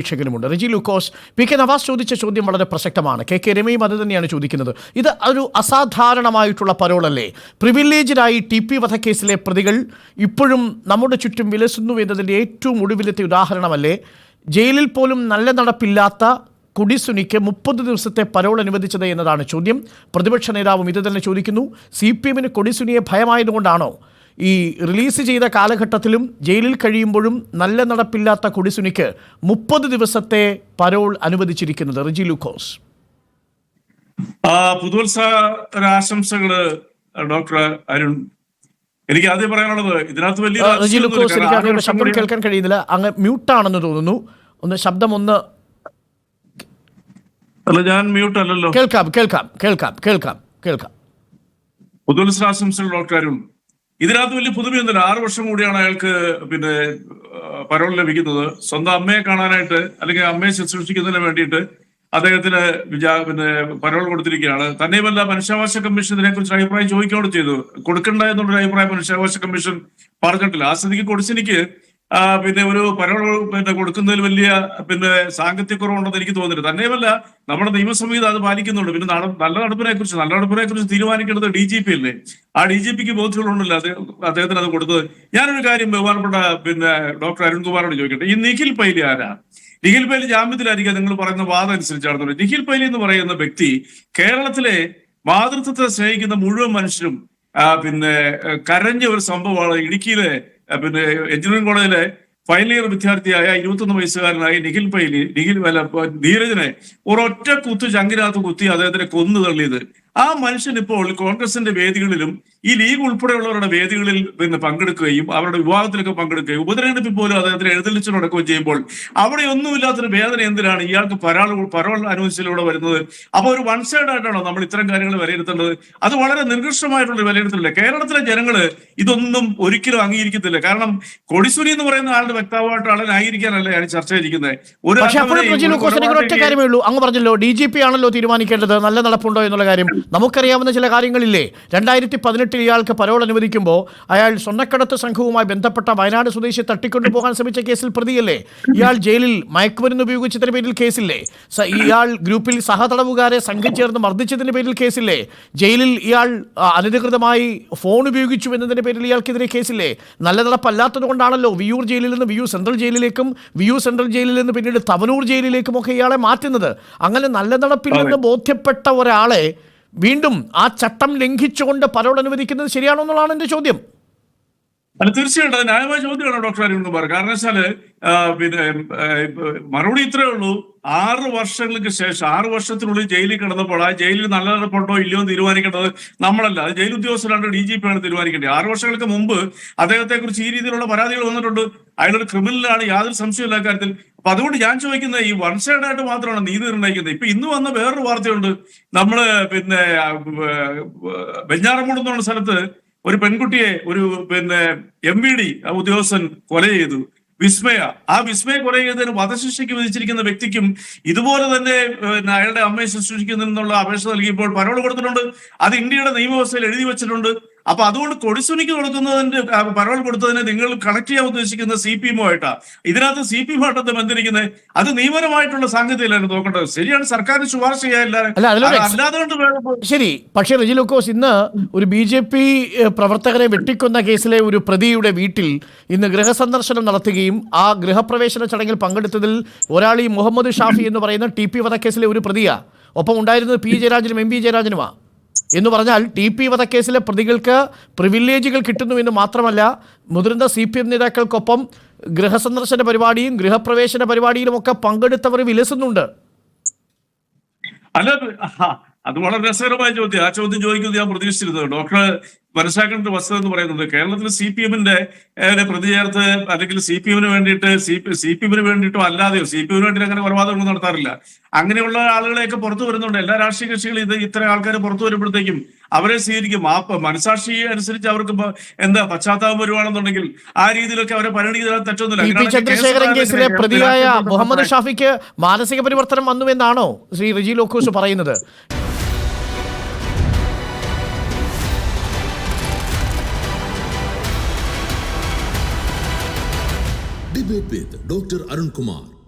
ണ്ട് റെജി ലൂക്കോസ് P K Nawaz ചോദിച്ച ചോദ്യം വളരെ പ്രസക്തമാണ്. കെ രമയും അത് തന്നെയാണ് ചോദിക്കുന്നത്. ഇത് ഒരു അസാധാരണമായിട്ടുള്ള പരോളല്ലേ? പ്രിവിലേജായി TP വധക്കേസിലെ പ്രതികൾ ഇപ്പോഴും നമ്മുടെ ചുറ്റും വിലസുന്നു എന്നതിൻ്റെ ഏറ്റവും ഒടുവിലത്തെ ഉദാഹരണമല്ലേ? ജയിലിൽ പോലും നല്ല നടപ്പില്ലാത്ത കുടിസുനിക്ക് 30 ദിവസത്തെ പരോൾ അനുവദിച്ചത് എന്നതാണ് ചോദ്യം. പ്രതിപക്ഷ നേതാവും ഇത് തന്നെ ചോദിക്കുന്നു. CPM കൊടിസുനിയെ ഭയമായതുകൊണ്ടാണോ ഈ റിലീസ് ചെയ്ത കാലഘട്ടത്തിലും ജയിലിൽ കഴിയുമ്പോഴും നല്ല നടപ്പില്ലാത്ത കൊടിസുനിക്ക് 30 ദിവസത്തെ പരോൾ അനുവദിച്ചിരിക്കുന്നത്? റെജി ലൂക്കോസ്. പുതുവത്സരാശംസകള് ഡോക്ടർ അരുൺ. എനിക്ക് ആദ്യം പറയാനുള്ളത് ഇതിനകത്ത് വലിയ റെജി ലൂക്കോസ്, എനിക്ക് അങ്ങയുടെ ശബ്ദം കേൾക്കാൻ കഴിയുന്നില്ല. അങ്ങ് മ്യൂട്ടാണെന്ന് തോന്നുന്നു. ഒന്ന് ശബ്ദം ഒന്ന്. അല്ല, ഞാൻ മ്യൂട്ട് അല്ലല്ലോ. കേൾക്കാം. പുതുവത്സരാശംസകൾ ഡോക്ടർ അരുൺ. ഇതിനകത്ത് വലിയ പുതുമയൊന്നുമില്ല. 6 വർഷം കൂടിയാണ് അയാൾക്ക് പരോൾ ലഭിക്കുന്നത്. സ്വന്തം അമ്മയെ കാണാനായിട്ട് അല്ലെങ്കിൽ അമ്മയെ ശുശ്രൂഷിക്കുന്നതിന് വേണ്ടിയിട്ട് അദ്ദേഹത്തിന് പരോൾ കൊടുത്തിരിക്കുകയാണ്. തന്നെയുമല്ല, മനുഷ്യാവകാശ കമ്മീഷൻ ഇതിനെക്കുറിച്ച് അഭിപ്രായം ചോദിക്കുകയോട് ചെയ്തു. കൊടുക്കണ്ട എന്നുള്ളൊരു അഭിപ്രായം മനുഷ്യാവകാശ കമ്മീഷൻ പറഞ്ഞിട്ടില്ല. ആ സ്ഥിതിക്ക് കൊടിസുനിക്ക് ഒരു പരോൾ കൊടുക്കുന്നതിൽ വലിയ സാങ്കത്യക്കുറവുണ്ടെന്ന് എനിക്ക് തോന്നുന്നില്ല. തന്നെയുമല്ല, നമ്മുടെ നിയമസംഹിത അത് പാലിക്കുന്നുണ്ട്. നല്ല നടപ്പിനെ കുറിച്ച് തീരുമാനിക്കേണ്ടത് DGP അല്ലേ? ആ DGPക്ക് ബോധ്യമുണ്ടല്ലോ അദ്ദേഹത്തിന് അത് കൊടുത്തത്. ഞാനൊരു കാര്യം ബഹുമാനപ്പെട്ട ഡോക്ടർ അരുൺകുമാറോട് ചോദിക്കട്ടെ. ഈ നിഖിൽ പൈലി ആരാ? നിഖിൽ പൈലി ജാമ്യത്തിലായിരിക്കും നിങ്ങൾ പറയുന്ന വാദം അനുസരിച്ചാണെന്നുള്ളത്. നിഖിൽ പൈലി എന്ന് പറയുന്ന വ്യക്തി കേരളത്തിലെ മാതൃത്വത്തെ സ്നേഹിക്കുന്ന മുഴുവൻ മനുഷ്യരും കരഞ്ഞ ഒരു സംഭവമാണ്. ഇടുക്കിയിലെ എഞ്ചിനീയറിംഗ് കോളേജിലെ ഫൈനൽ ഇയർ വിദ്യാർത്ഥിയായ 21 വയസ്സുകാരനായ ധീരജിനെ ഒരൊറ്റ കുത്തു ചങ്കിനകത്ത് കുത്തി അദ്ദേഹത്തിനെ കൊന്നു തള്ളിയത്. ആ മനുഷ്യൻ ഇപ്പോൾ കോൺഗ്രസിന്റെ വേദികളിലും ഈ ലീഗ് ഉൾപ്പെടെയുള്ളവരുടെ വേദികളിൽ പങ്കെടുക്കുകയും അവരുടെ വിവാഹത്തിലൊക്കെ പങ്കെടുക്കുകയും ഉപതെരഞ്ഞെടുപ്പിൽ പോലും അദ്ദേഹത്തിന് എഴുന്നള്ളിച്ചു നടക്കുകയും ചെയ്യുമ്പോൾ അവിടെ ഒന്നുമില്ലാത്തൊരു വേദന എന്തിനാണ് ഇയാൾക്ക് പരോൾ അനുവദിച്ചിലൂടെ വരുന്നത്? അപ്പൊ ഒരു വൺ സൈഡ് ആയിട്ടാണോ നമ്മൾ ഇത്തരം കാര്യങ്ങൾ വിലയിരുത്തേണ്ടത്? അത് വളരെ നിർകൃഷ്ടമായിട്ടുള്ള വിലയിരുത്തലല്ലേ. കേരളത്തിലെ ജനങ്ങള് ഇതൊന്നും ഒരിക്കലും അംഗീകരിക്കത്തില്ല. കാരണം കൊടിസുനി എന്ന് പറയുന്ന ആളുടെ വ്യക്തമായിട്ട് ആളെ ന്യായീകരിക്കാനല്ല ഞാൻ ചർച്ച ചെയ്തിരിക്കുന്നത്. ഒറ്റ കാര്യമേ ഉള്ളൂ. അങ്ങ് പറഞ്ഞല്ലോ DGP ആണല്ലോ തീരുമാനിക്കേണ്ടത് നല്ല നടപ്പുണ്ടോ എന്നുള്ള കാര്യം. നമുക്കറിയാവുന്ന ചില കാര്യങ്ങളില്ലേ? 2018 ഇയാൾക്ക് പരോൾ അനുവദിക്കുമ്പോൾ അയാൾ സ്വർണ്ണക്കടത്ത് സംഘവുമായി ബന്ധപ്പെട്ട വയനാട് സ്വദേശി തട്ടിക്കൊണ്ടുപോകാൻ ശ്രമിച്ച കേസിൽ പ്രതിയല്ലേ? ഇയാൾ ജയിലിൽ മയക്കുമരുന്ന് ഉപയോഗിച്ചതിന്റെ പേരിൽ കേസില്ലേ? ഇയാൾ ഗ്രൂപ്പിൽ സഹതടവുകാരെ സംഘം ചേർന്ന് മർദ്ദിച്ചതിന്റെ പേരിൽ കേസില്ലേ? ജയിലിൽ ഇയാൾ അനധികൃതമായി ഫോൺ ഉപയോഗിച്ചു എന്നതിന്റെ പേരിൽ ഇയാൾക്കെതിരെ കേസില്ലേ? നല്ല നടപ്പല്ലാത്തത് കൊണ്ടാണല്ലോ വിയൂർ ജയിലിൽ നിന്ന് വിയൂർ സെൻട്രൽ ജയിലിലേക്കും വിയൂർ സെൻട്രൽ ജയിലിൽ നിന്ന് പിന്നീട് തവനൂർ ജയിലിലേക്കും ഒക്കെ ഇയാളെ മാറ്റുന്നത്. അങ്ങനെ നല്ല നടപ്പില്ലെന്ന് ബോധ്യപ്പെട്ട ഒരാളെ വീണ്ടും ആ ചട്ടം ലംഘിച്ചുകൊണ്ട് പരോൾ അനുവദിക്കുന്നത് ശരിയാണോ എന്നുള്ളതാണ് എന്റെ ചോദ്യം. അല്ല, തീർച്ചയായിട്ടും അത് ന്യായമായ ചോദ്യമാണ് ഡോക്ടർ അരുൺകുമാർ. കാരണം വെച്ചാല് മറുപടി ഇത്രയേ ഉള്ളൂ. 6 വർഷങ്ങൾക്ക് ശേഷം 6 വർഷത്തിനുള്ളിൽ ജയിലിൽ കിടന്നപ്പോൾ ആ ജയിലിൽ നല്ല നടപ്പുണ്ടോ ഇല്ലയോ എന്ന് തീരുമാനിക്കേണ്ടത് നമ്മളല്ല, അത് ജയിൽ ഉദ്യോഗസ്ഥരാണ്, DGP ആണ് തീരുമാനിക്കേണ്ടത്. 6 വർഷങ്ങൾക്ക് മുമ്പ് അദ്ദേഹത്തെ കുറിച്ച് ഈ രീതിയിലുള്ള പരാതികൾ വന്നിട്ടുണ്ട്. അയാളൊരു ക്രിമിനലാണ്, യാതൊരു സംശയമില്ല കാര്യത്തിൽ. അപ്പൊ അതുകൊണ്ട് ഞാൻ ചോദിക്കുന്നത്, ഈ വൺ സൈഡ് ആയിട്ട് മാത്രമാണ് നീതി നിർണ്ണയിക്കുന്നത്. ഇപ്പൊ ഇന്ന് വന്ന വേറൊരു വാർത്തയുണ്ട്. നമ്മള് വെഞ്ഞാറമൂട് എന്നുള്ള സ്ഥലത്ത് ഒരു പെൺകുട്ടിയെ ഒരു MVD ഉദ്യോഗസ്ഥൻ കൊല ചെയ്തു. ആ വിസ്മയ കൊല ചെയ്തതിന് വധശിക്ഷയ്ക്ക് വിധിച്ചിരിക്കുന്ന വ്യക്തിക്കും ഇതുപോലെ തന്നെ അയാളുടെ അമ്മയെ ശുശ്രൂഷിക്കുന്നതിനുള്ള അപേക്ഷ നൽകിയപ്പോൾ പരോൾ കൊടുത്തിട്ടുണ്ട്. അത് ഇന്ത്യയുടെ നിയമവ്യവസ്ഥയിൽ എഴുതി വെച്ചിട്ടുണ്ട്. അപ്പൊ അതുകൊണ്ട് കൊടിസുനിക്ക് കൊടുക്കുന്നതിന്റെ പരോൾ കൊടുത്തതിനെ നിങ്ങൾ കണക്ട് ചെയ്യാൻ ഉദ്ദേശിക്കുന്ന CPM ആയിട്ടാ. ഇതിനകത്ത് CPM ആയിട്ടത്തെ ബന്ധിരിക്കുന്നത് അത് നിയമപരമായിട്ടുള്ള സാങ്കേതികതയാണ് നോക്കേണ്ടത്. ശരിയാണ്, സർക്കാരിന് ശുപാർശ ചെയ്യാനില്ലാതെ. ശരി, പക്ഷേ റെജി ലൂക്കോസ്, ഇന്ന് ഒരു BJP പ്രവർത്തകരെ വെട്ടിക്കൊന്ന കേസിലെ ഒരു പ്രതിയുടെ വീട്ടിൽ ഇന്ന് ഗൃഹസന്ദർശനം നടത്തുകയും ആ ഗൃഹപ്രവേശന ചടങ്ങിൽ പങ്കെടുത്തതിൽ ഒരാൾ ഈ മുഹമ്മദ് ഷാഫി എന്ന് പറയുന്ന TP വധക്കേസിലെ ഒരു പ്രതിയാ. ഒപ്പം ഉണ്ടായിരുന്നത് P ജയരാജനും MV ജയരാജനുമാ. എന്ന് പറഞ്ഞാൽ TP വധക്കേസിലെ പ്രതികൾക്ക് പ്രിവിലേജുകൾ കിട്ടുന്നു എന്ന് മാത്രമല്ല, മുതിർന്ന CPM നേതാക്കൾക്കൊപ്പം ഗൃഹസന്ദർശന പരിപാടിയും ഗൃഹപ്രവേശന പരിപാടിയിലുമൊക്കെ പങ്കെടുത്തവർ വിലസുന്നുണ്ട്. അല്ല, അത് വളരെ രസകരമായ ചോദ്യം. ആ ചോദ്യം ചോദിക്കുന്നത് ഞാൻ പ്രതീക്ഷിച്ചിരുന്നത്. ഡോക്ടർ മനസ്സിലാക്കേണ്ട ഒരു വസ്തുത എന്ന് പറയുന്നത്, കേരളത്തിൽ CPM-ന്റെ പ്രതി ചേർത്ത് അല്ലെങ്കിൽ CPM-ന് വേണ്ടിയിട്ടോ അല്ലാതെയോ CPM-ന് വേണ്ടി അങ്ങനെ കൊലപാതകങ്ങൾ നടത്താറില്ല. അങ്ങനെയുള്ള ആളുകളെയൊക്കെ പുറത്തു വരുന്നുണ്ട്. എല്ലാ രാഷ്ട്രീയ കക്ഷികളും ഇത്തരം ആൾക്കാർ പുറത്തു വരുമ്പോഴത്തേക്കും അവരെ സ്വീകരിക്കും. മനസാക്ഷി അനുസരിച്ച് അവർക്ക് പശ്ചാത്താപം വരുവാണെന്നുണ്ടെങ്കിൽ ആ രീതിയിലൊക്കെ അവരെ പരിഗണിക്കുന്നത് തെറ്റൊന്നുമില്ല. ചന്ദ്രശേഖരൻ കേസിലെ പ്രതിയായ മുഹമ്മദ് ഷാഫിക്ക് മാനസിക പരിവർത്തനം വന്നുവെന്നാണോ ശ്രീ റെജി ലൂക്കോസ് പറയുന്നത്? Debate with Dr. Arun Kumar.